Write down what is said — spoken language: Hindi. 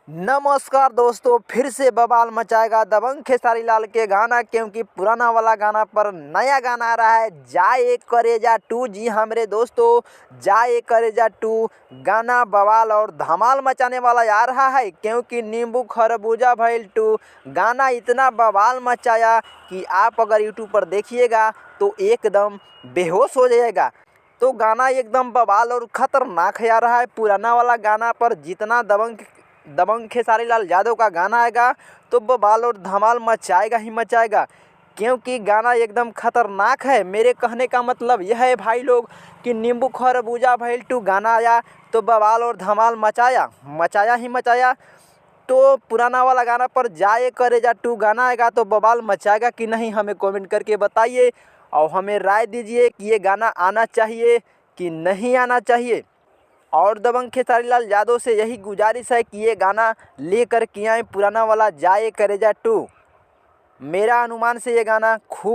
नमस्कार दोस्तों, फिर से बवाल मचाएगा दबंग खेसारी लाल के गाना, क्योंकि पुराना वाला गाना पर नया गाना आ रहा है जाए करेजा 2। जी हाँ मेरे दोस्तों, जाए करेजा 2 गाना बवाल और धमाल मचाने वाला आ रहा है, क्योंकि नींबू खरबूजा भइल 2 गाना इतना बवाल मचाया कि आप अगर यूट्यूब पर देखिएगा तो एकदम बेहोश हो जाएगा। तो गाना एकदम बवाल और ख़तरनाक आ रहा है। पुराना वाला गाना पर जितना दबंग खेसारी लाल यादव का गाना आएगा तो बवाल और धमाल मचाएगा ही मचाएगा, क्योंकि गाना एकदम खतरनाक है। मेरे कहने का मतलब यह है भाई लोग कि नींबू खरबूजा भइल 2 गाना आया तो बवाल और धमाल मचाया ही मचाया। तो पुराना वाला गाना पर जाए करेजा 2 गाना आएगा तो बवाल मचाएगा कि नहीं, हमें कमेंट करके बताइए और हमें राय दीजिए कि ये गाना आना चाहिए कि नहीं आना चाहिए। और दबंग खेसारी लाल यादव से यही गुजारिश है कि ये गाना लेकर के आए पुराना वाला जाए करेजा 2। मेरा अनुमान से ये गाना खूब